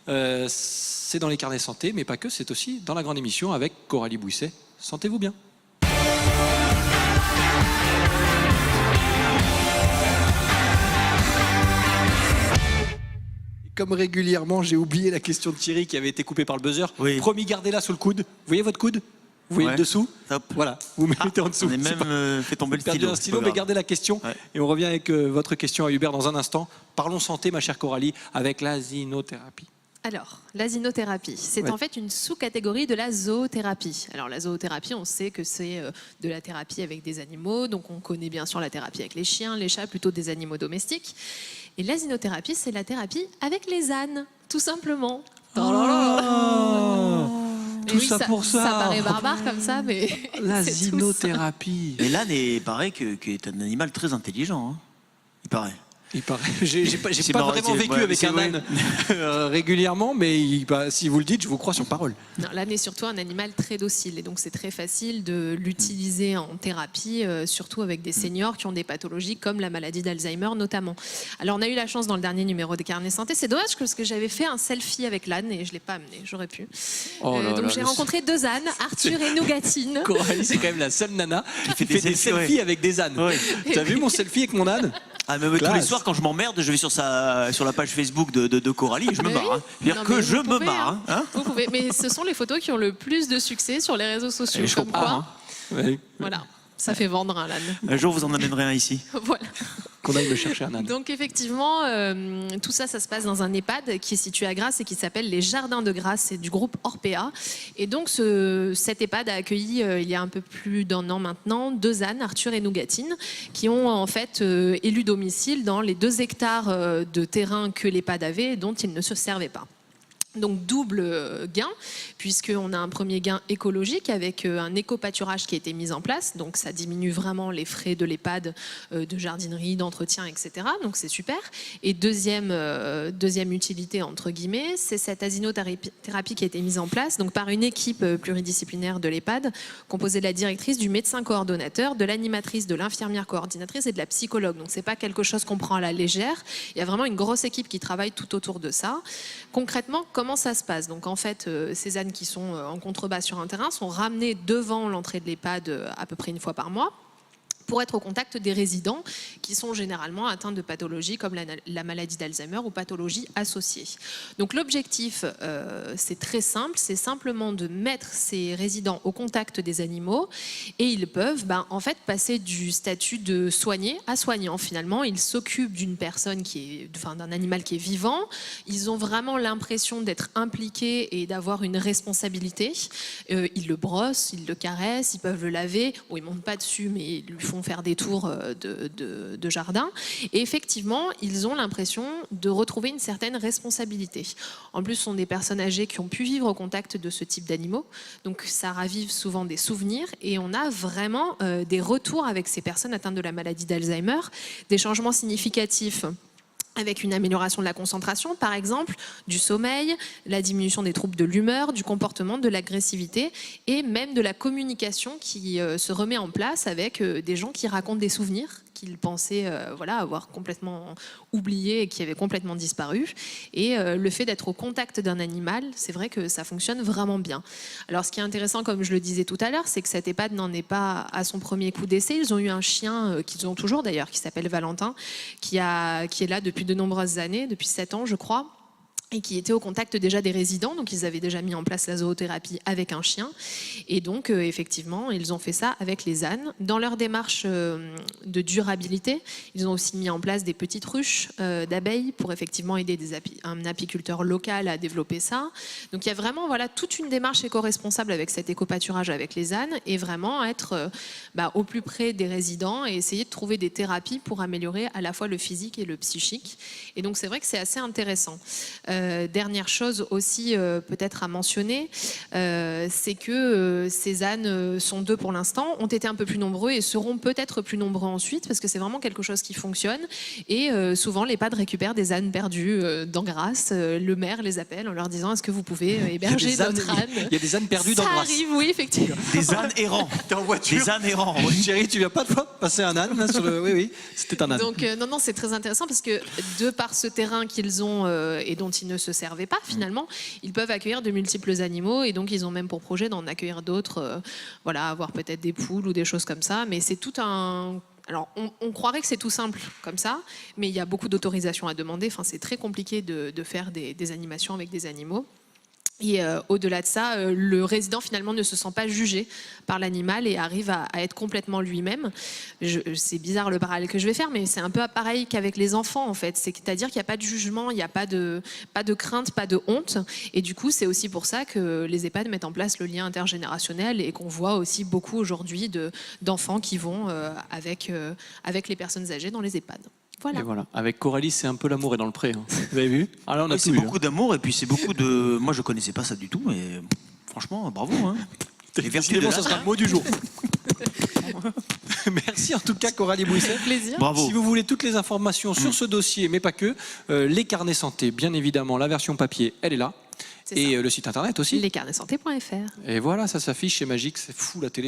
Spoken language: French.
C'est dans les carnets santé, mais pas que, c'est aussi dans la grande émission avec Coralie Bouisset. Sentez-vous bien. Comme régulièrement, j'ai oublié la question de Thierry qui avait été coupée par le buzzer. Oui. Promis, gardez-la sous le coude. Vous voyez votre coude? Vous voyez le dessous? Top. Voilà, vous mettez en dessous. On est même fait tomber le perdu stylo. un stylo, mais gardez la question. Ouais. Et on revient avec votre question à Hubert dans un instant. Parlons santé, ma chère Coralie, avec l'azinothérapie. Alors, l'azinothérapie, c'est en fait une sous-catégorie de la zoothérapie. Alors la zoothérapie, on sait que c'est de la thérapie avec des animaux, donc on connaît bien sûr la thérapie avec les chiens, les chats, plutôt des animaux domestiques. Et l'azinothérapie, c'est la thérapie avec les ânes, tout simplement. Tout ça pour ça. Ça paraît barbare comme ça, mais l'azinothérapie. Et l'âne, il paraît que est un animal très intelligent. Hein. Il paraît. Il paraît. J'ai pas vraiment vécu avec un âne régulièrement, mais si vous le dites, je vous crois sur parole. L'âne est surtout un animal très docile et donc c'est très facile de l'utiliser en thérapie, surtout avec des seniors qui ont des pathologies comme la maladie d'Alzheimer notamment. Alors on a eu la chance dans le dernier numéro des carnets santé, c'est dommage parce que j'avais fait un selfie avec l'âne et je ne l'ai pas amené, j'aurais pu. Donc j'ai rencontré deux ânes, Arthur et Nougatine. Coralie, c'est quand même la seule nana qui fait des selfies avec des ânes. Ouais. Tu as vu mon selfie avec mon âne? Ah, mais tous les soirs, quand je m'emmerde, je vais sur la page Facebook de Coralie et je me marre. Hein. Dire que je me marre. Hein. Vous pouvez, mais ce sont les photos qui ont le plus de succès sur les réseaux sociaux. Je comprends. Ouais. Voilà, ça fait vendre un âne. Un jour, vous en amènerez un ici. Voilà. Qu'on aille me chercher un âne. Donc effectivement, tout ça, ça se passe dans un EHPAD qui est situé à Grasse et qui s'appelle les Jardins de Grasse, c'est du groupe Orpea. Et donc cet EHPAD a accueilli il y a un peu plus d'un an maintenant deux ânes, Arthur et Nougatine, qui ont en fait élu domicile dans les 2 hectares de terrain que l'EHPAD avait et dont ils ne se servaient pas. Donc double gain, puisqu'on a un premier gain écologique avec un éco-pâturage qui a été mis en place. Donc ça diminue vraiment les frais de l'EHPAD, de jardinerie, d'entretien, etc. Donc c'est super. Et deuxième utilité, entre guillemets, c'est cette azinothérapie qui a été mise en place donc par une équipe pluridisciplinaire de l'EHPAD, composée de la directrice, du médecin coordonnateur, de l'animatrice, de l'infirmière coordinatrice et de la psychologue. Donc c'est pas quelque chose qu'on prend à la légère. Il y a vraiment une grosse équipe qui travaille tout autour de ça. Concrètement, comment ça se passe? Donc en fait, ces ânes qui sont en contrebas sur un terrain sont ramenés devant l'entrée de l'EHPAD à peu près une fois par mois pour être au contact des résidents qui sont généralement atteints de pathologies comme la maladie d'Alzheimer ou pathologies associées. Donc l'objectif, c'est très simple, c'est simplement de mettre ces résidents au contact des animaux et ils peuvent en fait passer du statut de soigné à soignant finalement. Ils s'occupent d'une personne d'un animal qui est vivant, ils ont vraiment l'impression d'être impliqués et d'avoir une responsabilité. Ils le brossent, ils le caressent, ils peuvent le laver, bon, ils ne montent pas dessus mais ils lui font faire des tours de jardin. Et effectivement, ils ont l'impression de retrouver une certaine responsabilité. En plus, ce sont des personnes âgées qui ont pu vivre au contact de ce type d'animaux. Donc, ça ravive souvent des souvenirs. Et on a vraiment des retours avec ces personnes atteintes de la maladie d'Alzheimer, des changements significatifs avec une amélioration de la concentration, par exemple, du sommeil, la diminution des troubles de l'humeur, du comportement, de l'agressivité et même de la communication qui se remet en place avec des gens qui racontent des souvenirs qu'ils pensaient avoir complètement oubliés et qui avaient complètement disparu. Et le fait d'être au contact d'un animal, c'est vrai que ça fonctionne vraiment bien. Alors ce qui est intéressant, comme je le disais tout à l'heure, c'est que cet EHPAD n'en est pas à son premier coup d'essai. Ils ont eu un chien, qu'ils ont toujours d'ailleurs, qui s'appelle Valentin, qui est là depuis de nombreuses années, depuis 7 ans je crois, et qui était au contact déjà des résidents, donc ils avaient déjà mis en place la zoothérapie avec un chien, et donc effectivement ils ont fait ça avec les ânes. Dans leur démarche de durabilité, ils ont aussi mis en place des petites ruches d'abeilles pour effectivement aider un apiculteur local à développer ça. Donc il y a vraiment toute une démarche éco-responsable avec cet éco-pâturage avec les ânes, et vraiment être au plus près des résidents et essayer de trouver des thérapies pour améliorer à la fois le physique et le psychique. Et donc c'est vrai que c'est assez intéressant. Dernière chose aussi peut-être à mentionner, c'est que ces ânes sont 2 pour l'instant, ont été un peu plus nombreux et seront peut-être plus nombreux ensuite parce que c'est vraiment quelque chose qui fonctionne. Et souvent l'EHPAD récupère des ânes perdus dans Grasse. Le maire les appelle en leur disant: est-ce que vous pouvez héberger notre âne? Il y a des ânes perdus dans Grasse. Ça arrive, oui, effectivement. Des ânes errants. T'es en voiture. Des ânes errants. Chérie, tu viens pas de passer un âne là, sur le... Oui, c'était un âne. Donc non, c'est très intéressant parce que de par ce terrain qu'ils ont et dont ils ne se servaient pas finalement, ils peuvent accueillir de multiples animaux et donc ils ont même pour projet d'en accueillir d'autres, voilà, avoir peut-être des poules ou des choses comme ça, mais c'est tout un... Alors, on croirait que c'est tout simple comme ça, mais il y a beaucoup d'autorisations à demander. Enfin, c'est très compliqué de faire des animations avec des animaux. Et au-delà de ça, le résident finalement ne se sent pas jugé par l'animal et arrive à être complètement lui-même. C'est bizarre le parallèle que je vais faire, mais c'est un peu pareil qu'avec les enfants en fait. C'est-à-dire qu'il n'y a pas de jugement, il n'y a pas de crainte, pas de honte. Et du coup, c'est aussi pour ça que les EHPAD mettent en place le lien intergénérationnel et qu'on voit aussi beaucoup aujourd'hui d'enfants qui vont avec les personnes âgées dans les EHPAD. Voilà. Et voilà. Avec Coralie, c'est un peu l'amour est dans le pré. Hein. Vous avez vu? Alors, on a c'est beaucoup d'amour et puis c'est beaucoup de... Moi, je connaissais pas ça du tout, mais franchement, bravo. Hein. Les vertus de ça sera le mot du jour. Merci en tout cas Coralie Bouisset. Plaisir. Bravo. Si vous voulez toutes les informations sur ce dossier, mais pas que, les carnets santé, bien évidemment, la version papier, elle est là. Et le site internet aussi. Lescarnetssanté.fr. Et voilà, ça s'affiche, c'est magique, c'est fou la télé.